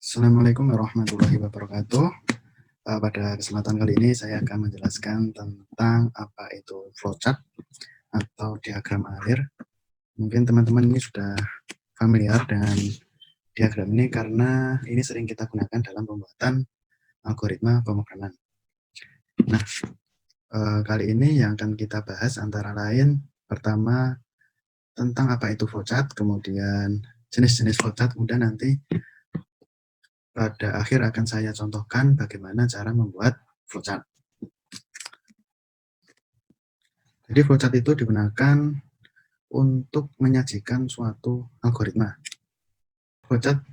Assalamualaikum warahmatullahi wabarakatuh. Pada kesempatan kali ini saya akan menjelaskan tentang apa itu flowchart atau diagram alir. Mungkin teman-teman ini sudah familiar dengan diagram ini karena ini sering kita gunakan dalam pembuatan algoritma pemrograman. Nah, kali ini yang akan kita bahas antara lain pertama tentang apa itu flowchart, kemudian jenis-jenis flowchart, kemudian nanti pada akhir akan saya contohkan bagaimana cara membuat flowchart. Jadi flowchart itu digunakan untuk menyajikan suatu algoritma. Flowchart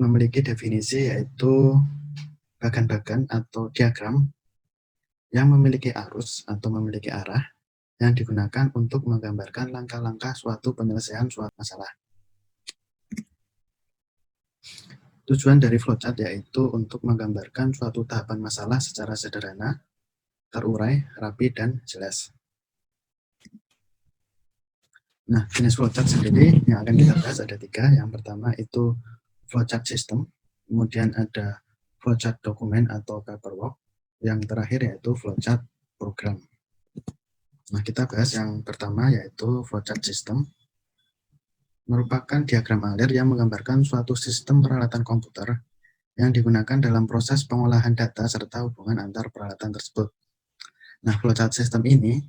memiliki definisi yaitu bagan-bagan atau diagram yang memiliki arus atau memiliki arah yang digunakan untuk menggambarkan langkah-langkah suatu penyelesaian suatu masalah. Tujuan dari flowchart yaitu untuk menggambarkan suatu tahapan masalah secara sederhana, terurai, rapi, dan jelas. Nah, jenis flowchart sendiri yang akan kita bahas ada 3. Yang pertama itu flowchart system, kemudian ada flowchart dokumen atau paperwork, yang terakhir yaitu flowchart program. Nah, kita bahas yang pertama yaitu flowchart system. Merupakan diagram alir yang menggambarkan suatu sistem peralatan komputer yang digunakan dalam proses pengolahan data serta hubungan antar peralatan tersebut. Nah, flowchart system ini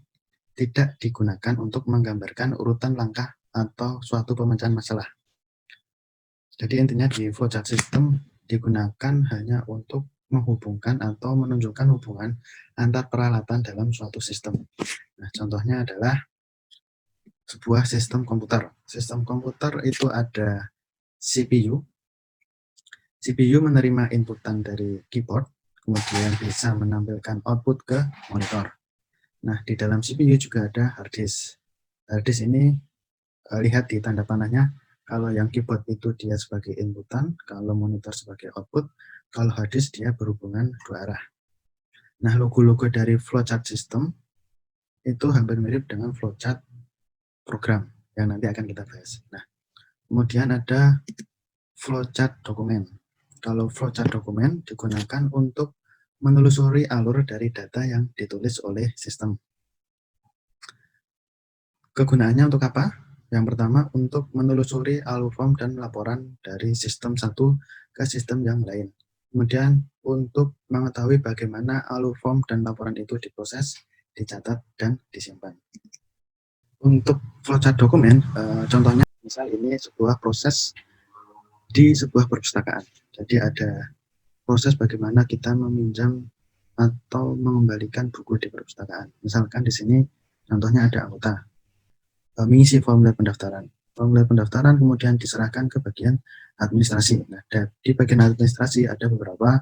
tidak digunakan untuk menggambarkan urutan langkah atau suatu pemecahan masalah. Jadi intinya di flowchart system digunakan hanya untuk menghubungkan atau menunjukkan hubungan antar peralatan dalam suatu sistem. Nah, contohnya adalah sebuah sistem komputer. Sistem komputer itu ada CPU. CPU menerima inputan dari keyboard, kemudian bisa menampilkan output ke monitor. Nah, di dalam CPU juga ada hard disk. Hard disk ini lihat di tanda panahnya, kalau yang keyboard itu dia sebagai inputan, kalau monitor sebagai output, kalau hard disk dia berhubungan dua arah. Nah, logo-logo dari flowchart system itu hampir mirip dengan flowchart program yang nanti akan kita bahas. Nah, kemudian ada flowchart dokumen. Kalau flowchart dokumen digunakan untuk menelusuri alur dari data yang ditulis oleh sistem. Kegunaannya untuk apa? Yang pertama, untuk menelusuri alur form dan laporan dari sistem satu ke sistem yang lain. Kemudian, untuk mengetahui bagaimana alur form dan laporan itu diproses, dicatat, dan disimpan. Untuk flowchart dokumen, contohnya misal ini sebuah proses di sebuah perpustakaan. Jadi ada proses bagaimana kita meminjam atau mengembalikan buku di perpustakaan. Misalkan di sini contohnya ada anggota mengisi formulir pendaftaran. Formulir pendaftaran kemudian diserahkan ke bagian administrasi. Nah, di bagian administrasi ada beberapa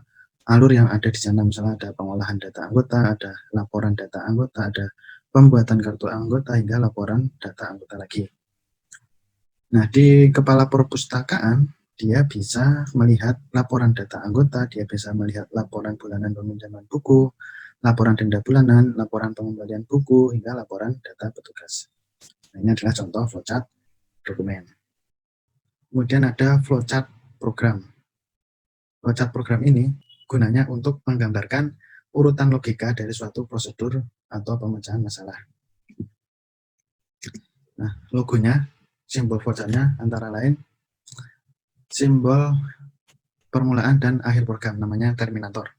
alur yang ada di sana. Misalnya ada pengolahan data anggota, ada laporan data anggota, ada pembuatan kartu anggota, hingga laporan data anggota lagi. Nah, di kepala perpustakaan, dia bisa melihat laporan data anggota, dia bisa melihat laporan bulanan peminjaman buku, laporan denda bulanan, laporan pengembalian buku, hingga laporan data petugas. Nah, ini adalah contoh flowchart dokumen. Kemudian ada flowchart program. Flowchart program ini gunanya untuk menggambarkan urutan logika dari suatu prosedur atau pemecahan masalah. Nah, logonya, simbol flowchartnya antara lain simbol permulaan dan akhir program, namanya terminator.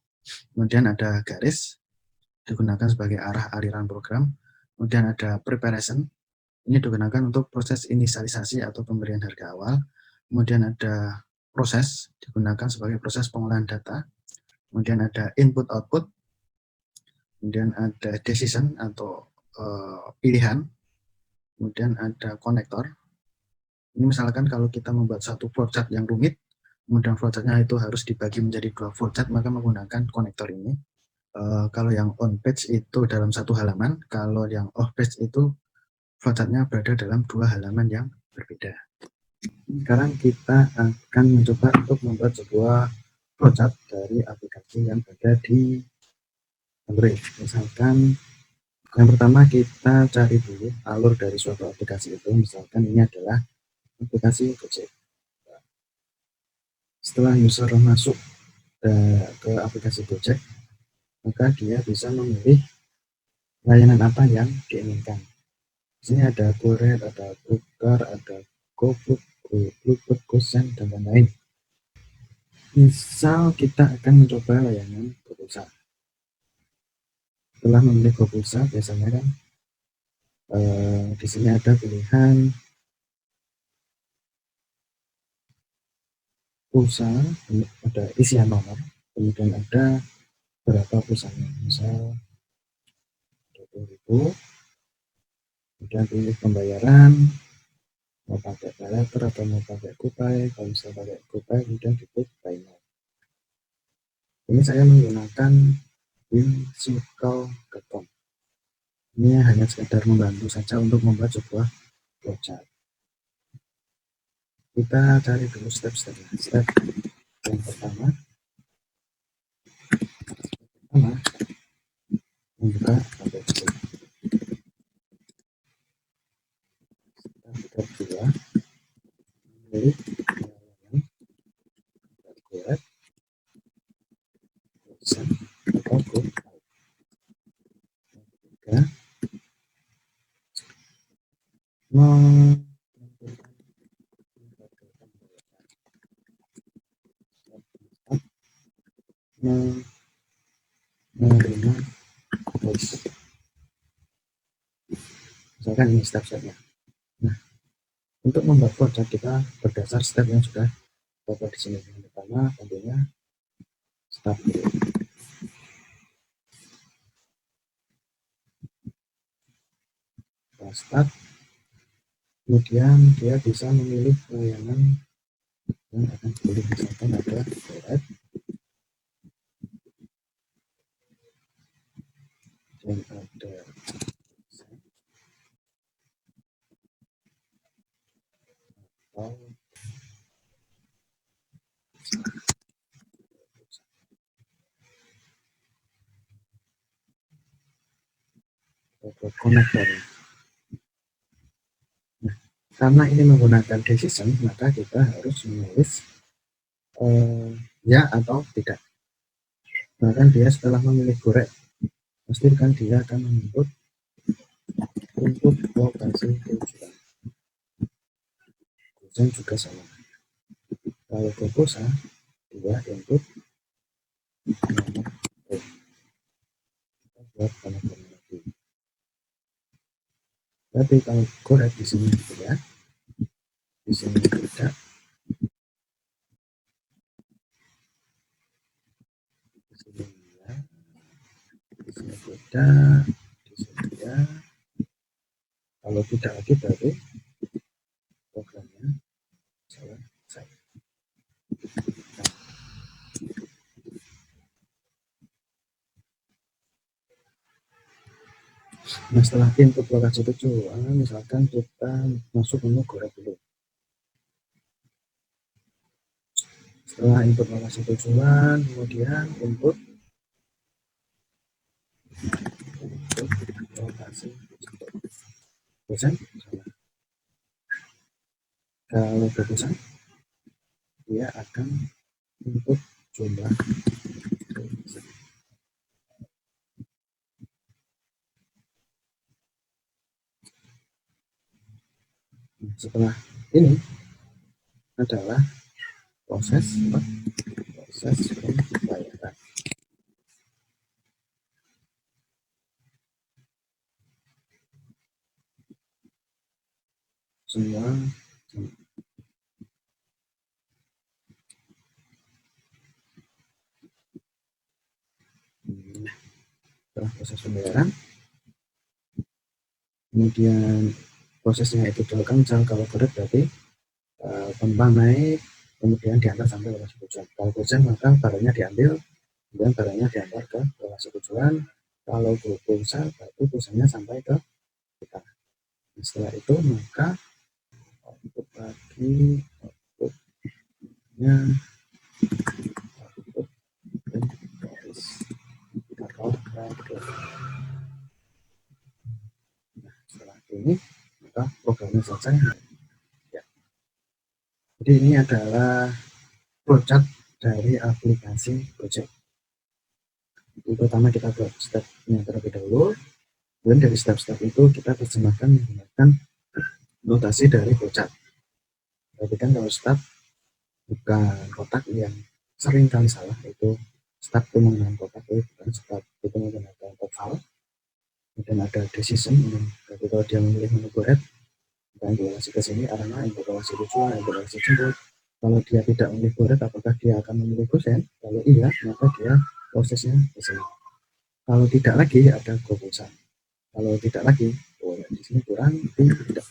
Kemudian ada garis, digunakan sebagai arah aliran program. Kemudian ada preparation, ini digunakan untuk proses inisialisasi atau pemberian harga awal. Kemudian ada proses, digunakan sebagai proses pengolahan data. Kemudian ada input-output. Kemudian ada decision atau pilihan. Kemudian ada konektor. Ini misalkan kalau kita membuat satu flowchart yang rumit, kemudian flowchartnya itu harus dibagi menjadi 2 flowchart, maka menggunakan konektor ini. Kalau yang on page itu dalam 1 halaman, kalau yang off page itu flowchartnya berada dalam 2 halaman yang berbeda. Sekarang kita akan mencoba untuk membuat sebuah flowchart dari aplikasi yang ada di Android. Misalkan yang pertama kita cari dulu alur dari suatu aplikasi itu. Misalkan ini adalah aplikasi Gojek. Setelah user masuk ke aplikasi Gojek, maka dia bisa memilih layanan apa yang diinginkan. Di sini ada GoRed, ada GoCar, ada GoFood, GoBlueBird, GoSend, dan lain-lain. Misal kita akan mencoba layanan GoPulsa. Setelah memilih GoPulsa, biasanya kan di sini ada pilihan pulsa, ada isian nomor, kemudian ada berapa pulsanya, misal 20.000, kemudian pilih pembayaran, mau pakai paylater atau mau pakai GoPay. Kalau misalnya pakai GoPay, kemudian diklik Buy Now. Ini saya menggunakan whimsical.com. Ini hanya sekedar membantu saja untuk membuat sebuah flowchart. Kita cari dulu step-stepnya. Step yang pertama membuka aplikasi. Step kedua memilih layanan GoRed, GoSend, atau GoPay. Ketiga, menerima voice. Misalkan ini step-stepnya. Nah, untuk membuat flowchart kita berdasar step yang sudah kita di sini. Yang pertama tentunya start dulu. Kita start, kemudian dia bisa memilih layanan yang akan dipilih. Misalkan ada GoRed, dan ada konektor. Nah, karena ini menggunakan decision, maka kita harus menulis ya atau tidak. Bahkan dia setelah memilih GoRed, pastikan dia akan menginput untuk lokasi tujuan. Dan juga sama. Kalau GoPulsa, dia input nomor buat konektor lagi. Tapi kalau GoRed di sini ya, di sini tidak, di sini ya, di sini tidak, di sini ya. Kalau tidak lagi berarti programnya selesai. Nah, setelah input lokasi tujuan, misalkan kita masuk menu GoRed dulu. Setelah input lokasi tujuan, kemudian input lokasi tujuan. Kalau tujuan, dia akan input jumlah. Setelah ini adalah proses pembayaran. Semua setelah proses pembayaran, kemudian prosesnya itu dilakukan. Misal kalau GoRed berarti penumpang naik, kemudian diantar sampai lokasi tujuan. Kalau GoSend maka barangnya diambil, kemudian barangnya diantar ke lokasi tujuan. Kalau GoPulsa berarti pulsanya sampai ke kita. Nah, setelah itu maka output lagi, outputnya output Nah, setelah ini maka programnya selesai. Ya. Jadi ini adalah flowchart dari aplikasi Gojek. Pertama kita buat stepnya terlebih dahulu, dan dari step-step itu kita terjemahkan menggunakan notasi dari flowchart. Perhatikan kalau step bukan kotak yang sering kali salah, itu step itu menggunakan kotak, itu bukan step itu menggunakan oval. Kemudian ada decision, jadi kalau dia memilih menu goret, dan evaluasi ke sini arahnya evaluasi tujuan, evaluasi jemput. Kalau dia tidak memilih goret, apakah dia akan memilih gosen? Kalau iya, maka dia prosesnya ke sini. Kalau tidak lagi ada go pulsa. Kalau tidak lagi, di sini kurang, tidak,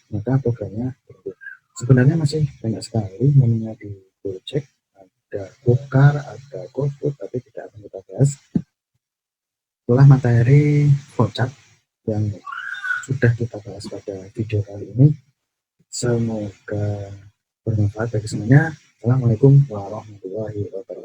maka programnya berhenti. Sebenarnya masih banyak sekali menunya di Gojek, ada Gokar, ada GoFood, tapi tidak akan kita bahas. Itulah materi flowchart yang sudah kita bahas pada video kali ini. Semoga bermanfaat bagi semuanya. Assalamualaikum warahmatullahi wabarakatuh.